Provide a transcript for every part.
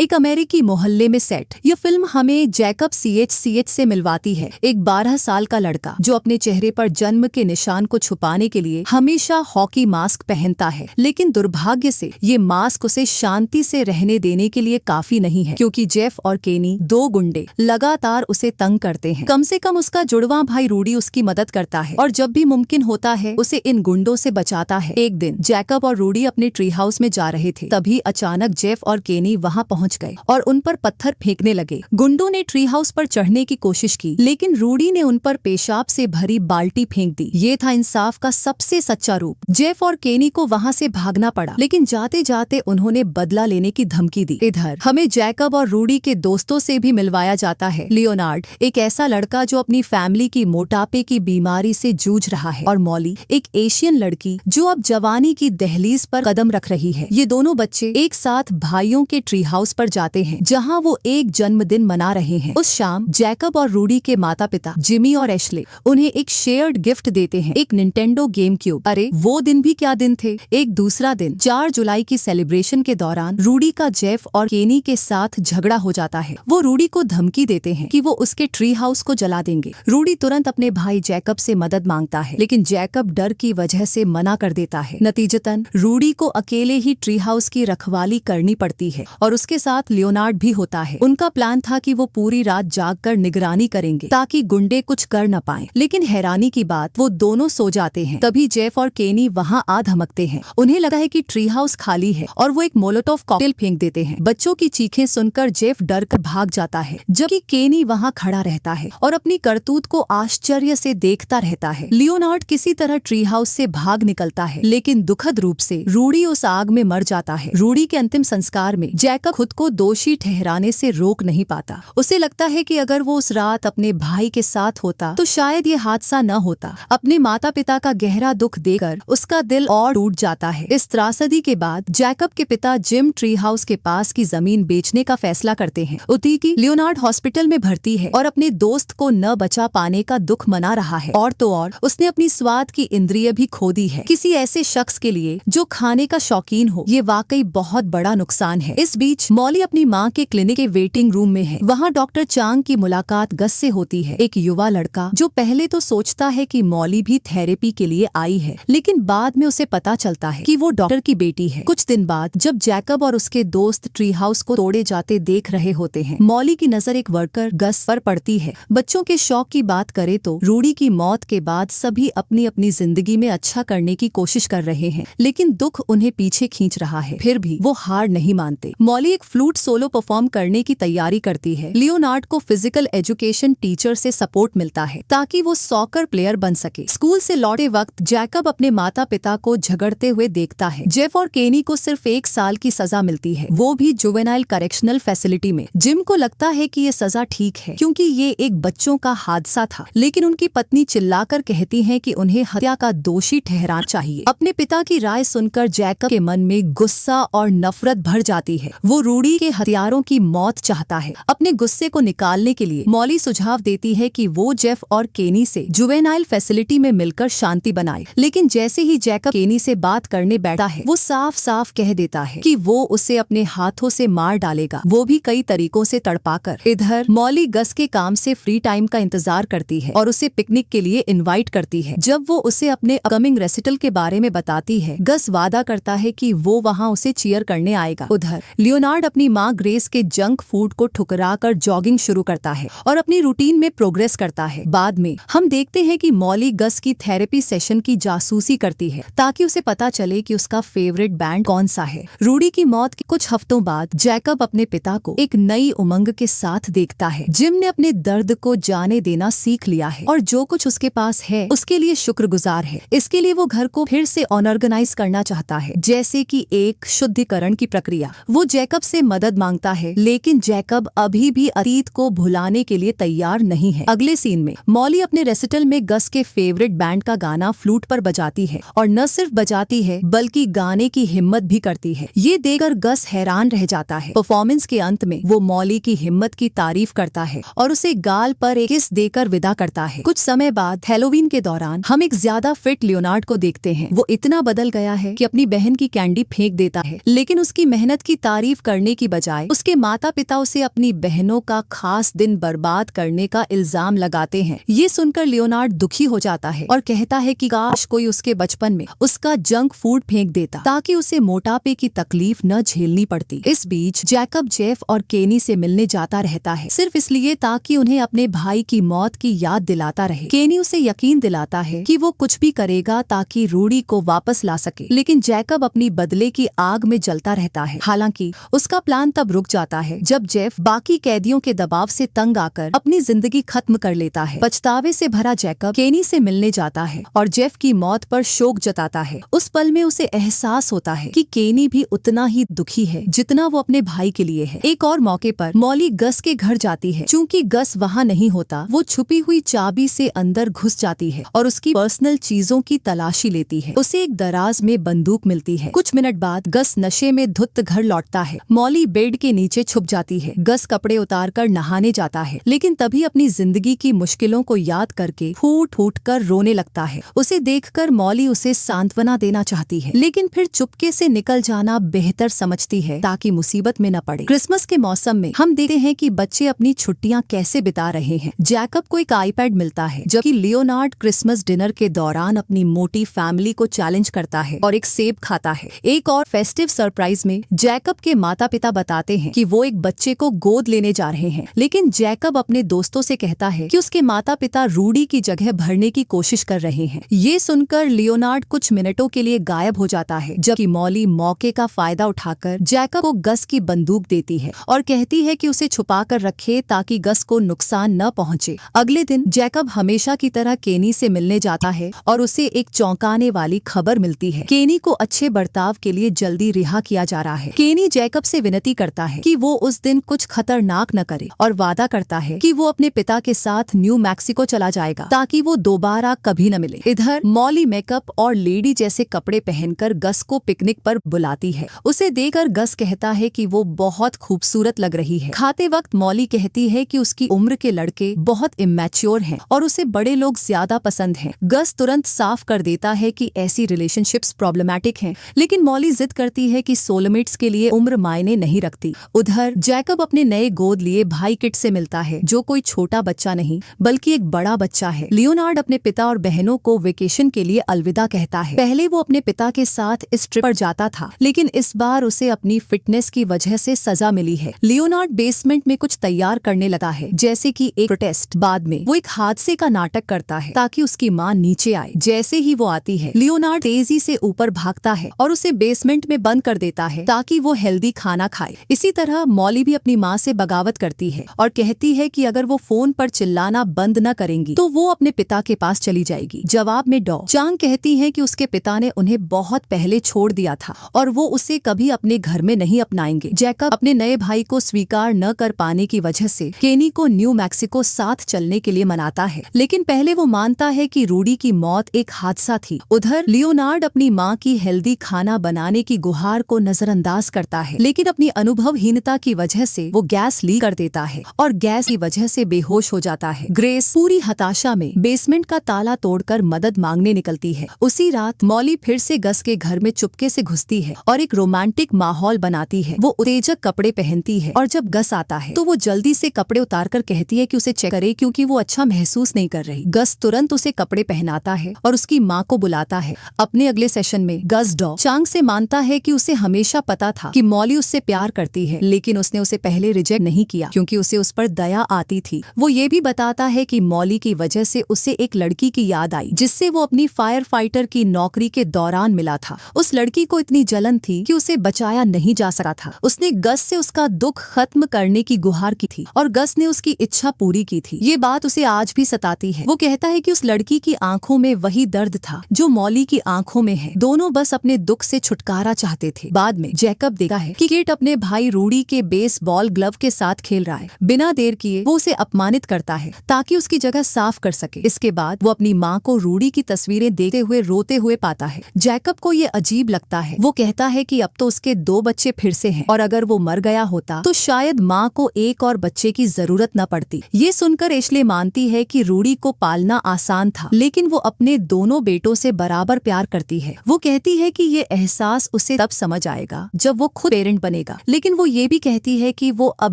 एक अमेरिकी मोहल्ले में सेट। यह फिल्म हमें जैकब सीएच से मिलवाती है। एक 12 साल का लड़का जो अपने चेहरे पर जन्म के निशान को छुपाने के लिए हमेशा हॉकी मास्क पहनता है, लेकिन दुर्भाग्य से ये मास्क उसे शांति से रहने देने के लिए काफी नहीं है, क्योंकि जेफ और केनी, दो गुंडे, लगातार उसे तंग करते हैं। कम से कम उसका जुड़वा भाई रूडी उसकी मदद करता है और जब भी मुमकिन होता है उसे इन गुंडों से बचाता है। एक दिन जैकब और रूडी अपने ट्री हाउस में जा रहे थे, तभी अचानक जेफ और केनी वहां पहुंच गए और उन पर पत्थर फेंकने लगे। गुंडों ने ट्री हाउस पर चढ़ने की कोशिश की, लेकिन रूडी ने उन पर पेशाब से भरी बाल्टी फेंक दी। ये था इंसाफ का सबसे सच्चा रूप। जेफ और केनी को वहां से भागना पड़ा, लेकिन जाते जाते उन्होंने बदला लेने की धमकी दी। इधर हमें जैकब और रूडी के दोस्तों से भी मिलवाया जाता है। लियोनार्ड, एक ऐसा लड़का जो अपनी फैमिली की मोटापे की बीमारी से जूझ रहा है, और मॉली, एक एशियन लड़की जो अब जवानी की दहलीज पर कदम रख रही है। ये दोनों बच्चे एक साथ भाइयों के ट्री हाउस पर जाते हैं, जहां वो एक जन्मदिन मना रहे हैं। उस शाम जैकब और रूडी के माता पिता जिमी और एशले उन्हें एक शेयर्ड गिफ्ट देते हैं, एक निंटेंडो गेम क्यूब। अरे वो दिन भी क्या दिन थे। एक दूसरा दिन 4 जुलाई की सेलिब्रेशन के दौरान रूडी का जेफ और केनी के साथ झगड़ा हो जाता है। वो रूडी को धमकी देते हैं कि वो उसके ट्री हाउस को जला देंगे। रूडी तुरंत अपने भाई जैकब से मदद मांगता है, लेकिन जैकब डर की वजह से मना कर देता है। नतीजतन रूडी को अकेले ही ट्री हाउस की रखवाली करनी पड़ती है और उसके साथ लियोनार्ड भी होता है। उनका प्लान था कि वो पूरी रात जागकर निगरानी करेंगे ताकि गुंडे कुछ कर न पाएं, लेकिन हैरानी की बात, वो दोनों सो जाते हैं। तभी जेफ और केनी वहां आ धमकते हैं। उन्हें लगा है कि ट्री हाउस खाली है और वो एक मोलोटोव कॉकटेल फेंक देते हैं। बच्चों की चीखें सुनकर जेफ डर कर भाग जाता है, जबकि केनी वहां खड़ा रहता है और अपनी करतूत को आश्चर्य से देखता रहता है। लियोनार्ड किसी तरह ट्री हाउस से भाग निकलता है, लेकिन दुखद रूप से रूडी उस आग में मर जाता है। रूडी के अंतिम संस्कार में जैकब खुद को दोषी ठहराने से रोक नहीं पाता। उसे लगता है कि अगर वो उस रात अपने भाई के साथ होता तो शायद ये हादसा न होता। अपने माता पिता का गहरा दुख देकर उसका दिल और टूट जाता है। इस त्रासदी के बाद जैकब के पिता जिम ट्री हाउस के पास की जमीन बेचने का फैसला करते हैं। उतीकी लियोनार्ड हॉस्पिटल में भर्ती है और अपने दोस्त को न बचा पाने का दुख मना रहा है। और तो और उसने अपनी स्वाद की इंद्रिय भी खो दी है। किसी ऐसे शख्स के लिए जो खाने का शौकीन हो, ये वाकई बहुत बड़ा नुकसान है। इस बीच मॉली अपनी माँ के क्लिनिक के वेटिंग रूम में है। वहाँ डॉक्टर चांग की मुलाकात गस से होती है, एक युवा लड़का जो पहले तो सोचता है कि मॉली भी थेरेपी के लिए आई है, लेकिन बाद में उसे पता चलता है कि वो डॉक्टर की बेटी है। कुछ दिन बाद जब जैकब और उसके दोस्त ट्री हाउस को तोड़े जाते देख रहे होते हैं, मॉली की नजर एक वर्कर गस पर पड़ती है। बच्चों के शौक की बात करें तो रूडी की मौत के बाद सभी अपनी अपनी जिंदगी में अच्छा करने की कोशिश कर रहे हैं, लेकिन दुख उन्हें पीछे खींच रहा है। फिर भी वो हार नहीं मानते। मॉली एक फ्लूट सोलो परफॉर्म करने की तैयारी करती है। लियोनार्ड को फिजिकल एजुकेशन टीचर से सपोर्ट मिलता है ताकि वो सॉकर प्लेयर बन सके। स्कूल से लौटे वक्त जैकब अपने माता पिता को झगड़ते हुए देखता है। जेफ और केनी को सिर्फ 1 साल की सजा मिलती है, वो भी जुवेनाइल करेक्शनल फैसिलिटी में। जिम को लगता है कि ये सजा ठीक है क्योंकि ये एक बच्चों का हादसा था, लेकिन उनकी पत्नी चिल्लाकर कहती है कि उन्हें हत्या का दोषी ठहराना चाहिए। अपने पिता की राय सुनकर जैकब के मन में गुस्सा और नफरत भर जाती है। वो रूडी के हथियारों की मौत चाहता है। अपने गुस्से को निकालने के लिए मॉली सुझाव देती है कि वो जेफ और केनी से जुवेनाइल फैसिलिटी में मिलकर शांति बनाए, लेकिन जैसे ही जैकब केनी से बात करने बैठा है, वो साफ साफ कह देता है कि वो उसे अपने हाथों से मार डालेगा, वो भी कई तरीकों से तड़पाकर। इधर मॉली गस के काम से फ्री टाइम का इंतजार करती है और उसे पिकनिक के लिए इनवाइट करती है। जब वो उसे अपने अपकमिंग रेसिटल के बारे में बताती है, गस वादा करता है कि वो वहाँ उसे चीयर करने आएगा। उधर लियोनार्ड अपनी माँ ग्रेस के जंक फूड को ठुकराकर जॉगिंग शुरू करता है और अपनी रूटीन में प्रोग्रेस करता है। बाद में हम देखते हैं कि मॉली गस की थेरेपी सेशन की जासूसी करती है ताकि उसे पता चले कि उसका फेवरेट बैंड कौन सा है। रूडी की मौत के कुछ हफ्तों बाद जैकब अपने पिता को एक नई उमंग के साथ देखता है। जिम ने अपने दर्द को जाने देना सीख लिया है और जो कुछ उसके पास है उसके लिए शुक्रगुजार है। इसके लिए वो घर को फिर से ऑर्गेनाइज करना चाहता है, जैसे कि एक शुद्धिकरण की प्रक्रिया। वो जैकब से मदद मांगता है, लेकिन जैकब अभी भी अतीत को भुलाने के लिए तैयार नहीं है। अगले सीन में मॉली अपने रेसिटल में गस के फेवरेट बैंड का गाना फ्लूट पर बजाती है और न सिर्फ बजाती है बल्कि गाने की हिम्मत भी करती है। ये देखकर गस हैरान रह जाता है। परफॉर्मेंस के अंत में वो मॉली की हिम्मत की तारीफ करता है और उसे गाल पर एक किस देकर विदा करता है। कुछ समय बाद हैलोवीन के दौरान हम एक ज्यादा फिट लियोनार्ड को देखते हैं। वो इतना बदल गया है कि अपनी बहन की कैंडी फेंक देता है, लेकिन उसकी मेहनत की तारीफ करने की बजाय उसके माता पिता उसे अपनी बहनों का खास दिन बर्बाद करने का इल्जाम लगाते हैं। ये सुनकर लियोनार्ड दुखी हो जाता है और कहता है कि काश कोई उसके बचपन में उसका जंक फूड फेंक देता ताकि उसे मोटापे की तकलीफ न झेलनी पड़ती। इस बीच जैकब जेफ और केनी से मिलने जाता रहता है, सिर्फ इसलिए ताकि उन्हें अपने भाई की मौत की याद दिलाता रहे। केनी उसे यकीन दिलाता है कि वो कुछ भी करेगा ताकि रूडी को वापस ला सके, लेकिन जैकब अपनी बदले की आग में जलता रहता है। हालांकि उसका प्लान तब रुक जाता है जब जेफ बाकी कैदियों के दबाव से तंग आकर अपनी जिंदगी खत्म कर लेता है। पछतावे से भरा जैकब केनी से मिलने जाता है और जेफ की मौत पर शोक जताता है। उस पल में उसे एहसास होता है कि केनी भी उतना ही दुखी है जितना वो अपने भाई के लिए है। एक और मौके पर मॉली गस के घर जाती है। चूंकि गस वहाँ नहीं होता, वो छुपी हुई चाबी से अंदर घुस जाती है और उसकी पर्सनल चीजों की तलाशी लेती है। उसे एक दराज में बंदूक मिलती है। कुछ मिनट बाद गस नशे में धुत घर लौटता है। मॉली बेड के नीचे छुप जाती है। गस कपड़े उतारकर नहाने जाता है, लेकिन तभी अपनी जिंदगी की मुश्किलों को याद करके फूट फूट कर रोने लगता है। उसे देखकर मॉली उसे सांत्वना देना चाहती है, लेकिन फिर चुपके से निकल जाना बेहतर समझती है ताकि मुसीबत में न पड़े। क्रिसमस के मौसम में हम देखते हैं कि बच्चे अपनी छुट्टियां कैसे बिता रहे हैं। जैकब को एक आईपैड मिलता है, जबकि लियोनार्ड क्रिसमस डिनर के दौरान अपनी मोटी फैमिली को चैलेंज करता है और एक सेब खाता है। एक और फेस्टिव सरप्राइज में जैकब के माता पिता बताते हैं कि वो एक बच्चे को गोद लेने जा रहे हैं, लेकिन जैकब अपने दोस्तों से कहता है कि उसके माता पिता रूडी की जगह भरने की कोशिश कर रहे हैं। ये सुनकर लियोनार्ड कुछ मिनटों के लिए गायब हो जाता है, जबकि मॉली मौके का फायदा उठाकर जैकब को गस की बंदूक देती है और कहती है कि उसे छुपा कर रखे ताकि गस को नुकसान न पहुंचे। अगले दिन जैकब हमेशा की तरह केनी से मिलने जाता है और उसे एक चौंकाने वाली खबर मिलती है। केनी को अच्छे बर्ताव के लिए जल्दी रिहा किया जा रहा है। केनी जैकब से विनती करता है कि वो उस दिन कुछ खतरनाक न करे और वादा करता है कि वो अपने पिता के साथ न्यू मैक्सिको चला जाएगा ताकि वो दोबारा कभी न मिले। इधर मॉली मेकअप और लेडी जैसे कपड़े पहनकर गस को पिकनिक पर बुलाती है। उसे देखकर गस कहता है कि वो बहुत खूबसूरत लग रही है। खाते वक्त मॉली कहती है कि उसकी उम्र के लड़के बहुत इमैच्योर हैं और उसे बड़े लोग ज्यादा पसंद हैं। गस तुरंत साफ कर देता है कि ऐसी रिलेशनशिप्स प्रॉब्लमैटिक हैं, लेकिन मॉली जिद करती है कि सोलमेट्स के लिए उम्र मायने नहीं रखती। उधर जैकब अपने नए गोद लिए भाई किट से मिलता है, जो कोई छोटा बच्चा नहीं बल्कि एक बड़ा बच्चा है। लियोनार्ड अपने पिता और बहनों को वेकेशन के लिए अलविदा कहता है। पहले वो अपने पिता के साथ इस ट्रिप पर जाता था, लेकिन इस बार उसे अपनी फिटनेस की वजह से सजा मिली है। लियोनार्ड बेसमेंट में कुछ तैयार करने लगा है, जैसे कि एक प्रोटेस्ट। बाद में वो एक हादसे का नाटक करता है ताकि उसकी माँ नीचे आए। जैसे ही वो आती है, लियोनार्ड तेजी से ऊपर भागता है और उसे बेसमेंट में बंद कर देता है ताकि वो हेल्दी खाना खाए। इसी तरह मॉली भी अपनी माँ से बगावत करती है और कहती है कि अगर वो फोन पर चिल्लाना बंद न करेंगी तो वो अपने पिता के पास चली जाएगी। जवाब में डॉ चांग कहती है कि उसके पिता ने उन्हें बहुत पहले छोड़ दिया था और वो उसे कभी अपने घर में नहीं अपनाएंगे। जैकब अपने नए भाई को स्वीकार न कर पाने की वजह से केनी को न्यू मैक्सिको साथ चलने के लिए मनाता है, लेकिन पहले वो मानता है कि रूडी की मौत एक हादसा थी। उधर लियोनार्ड अपनी माँ की हेल्दी खाना बनाने की गुहार को नजरअंदाज करता है, लेकिन अपनी अनुभवहीनता की वजह से वो गैस लीक कर देता है और गैस की वजह से बेहोश हो जाता है। ग्रेस पूरी हताशा में बेसमेंट का ताला तोड़कर मदद मांगने निकलती है। उसी रात मॉली फिर से गस के घर में चुपके से घुसती है और एक रोमांटिक माहौल बनाती है। वो उत्तेजक कपड़े पहनती है और जब गस आता है तो वो जल्दी से कपड़े उतारकर कहती है कि उसे चेक करे क्योंकि वो अच्छा महसूस नहीं कर रही। गस तुरंत उसे कपड़े पहनाता है और उसकी माँ को बुलाता है। अपने अगले सेशन में गस डॉ चांग से मानता है कि उसे हमेशा पता था कि मॉली उससे प्यार करती है, लेकिन उसने उसे पहले रिजेक्ट नहीं किया क्योंकि उसे उस पर दया आती थी। वो ये भी बताता है कि मॉली की वजह से उसे एक लड़की की याद आई जिससे वो अपनी फायर फाइटर की नौकरी के दौरान मिला था। उस लड़की को इतनी जलन थी कि उसे बचाया नहीं जा सका था। उसने गस से उसका दुख खत्म करने की गुहार की थी और गस ने उसकी इच्छा पूरी की थी। ये बात उसे आज भी सताती है। वो कहता है कि उस लड़की की आंखों में वही दर्द था जो मॉली की आंखों में है। दोनों बस अपने दुख से छुटकारा चाहते थे। बाद में जैकब देखा है कि किट अपने भाई रूडी के बेसबॉल ग्लव के साथ खेल रहा है। बिना देर किए वो उसे अपमानित करता है ताकि उसकी जगह साफ कर सके। इसके बाद वो अपनी माँ को रूडी की तस्वीरें देखते हुए रोते हुए पाता है। जैकब को ये अजीब लगता है। वो कहता है कि अब तो उसके 2 बच्चे फिर से हैं और अगर वो मर गया होता तो शायद माँ को एक और बच्चे की जरूरत न पड़ती। ये सुनकर एशले मानती है कि रूडी को पालना आसान था, लेकिन वो अपने दोनों बेटों से बराबर प्यार करती है। वो कहती है कि ये एहसास उसे तब समझ आएगा जब वो खुद पेरेंट बनेगा। देगा, लेकिन वो ये भी कहती है कि वो अब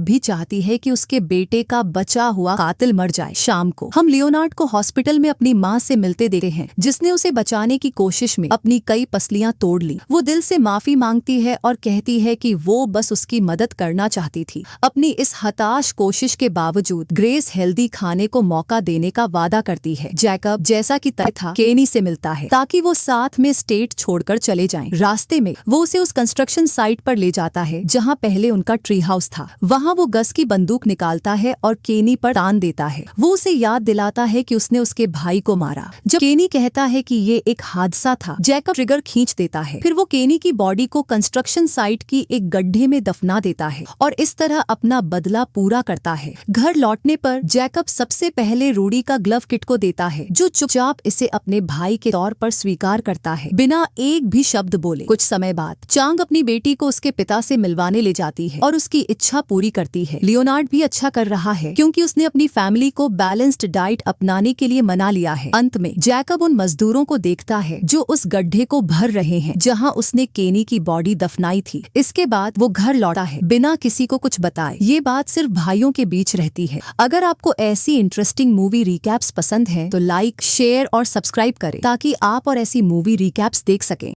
भी चाहती है कि उसके बेटे का बचा हुआ कातिल मर जाए। शाम को हम लियोनार्ड को हॉस्पिटल में अपनी माँ से मिलते देखते हैं, जिसने उसे बचाने की कोशिश में अपनी कई पसलियां तोड़ ली। वो दिल से माफी मांगती है और कहती है कि वो बस उसकी मदद करना चाहती थी। अपनी इस हताश कोशिश के बावजूद ग्रेस हेल्दी खाने को मौका देने का वादा करती है। जैकब जैसा कि तय था केनी से मिलता है ताकि वो साथ में स्टेट छोड़कर चले जाएं। रास्ते में वो उसे उस कंस्ट्रक्शन साइट पर ले जाता है जहां पहले उनका ट्री हाउस था। वहां वो गस की बंदूक निकालता है और केनी पर तान देता है। वो उसे याद दिलाता है कि उसने उसके भाई को मारा। जब केनी कहता है कि ये एक हादसा था, जैकब ट्रिगर खींच देता है। फिर वो केनी की बॉडी को कंस्ट्रक्शन साइट की एक गड्ढे में दफना देता है और इस तरह अपना बदला पूरा करता है। घर लौटने पर जैकब सबसे पहले रूडी का ग्लव किट को देता है, जो चुपचाप इसे अपने भाई के तौर पर स्वीकार करता है बिना एक भी शब्द बोले। कुछ समय बाद चांग अपनी बेटी को उसके पिता से मिलवाने ले जाती है और उसकी इच्छा पूरी करती है। लियोनार्ड भी अच्छा कर रहा है क्योंकि उसने अपनी फैमिली को बैलेंस्ड डाइट अपनाने के लिए मना लिया है। अंत में जैकब उन मजदूरों को देखता है जो उस गड्ढे को भर रहे हैं जहां उसने केनी की बॉडी दफनाई थी। इसके बाद वो घर लौटा है बिना किसी को कुछ बताए। ये बात सिर्फ भाइयों के बीच रहती है। अगर आपको ऐसी इंटरेस्टिंग मूवी रिकैप्स पसंद है तो लाइक, शेयर और सब्सक्राइब करें ताकि आप और ऐसी मूवी रिकैप्स देख सकें।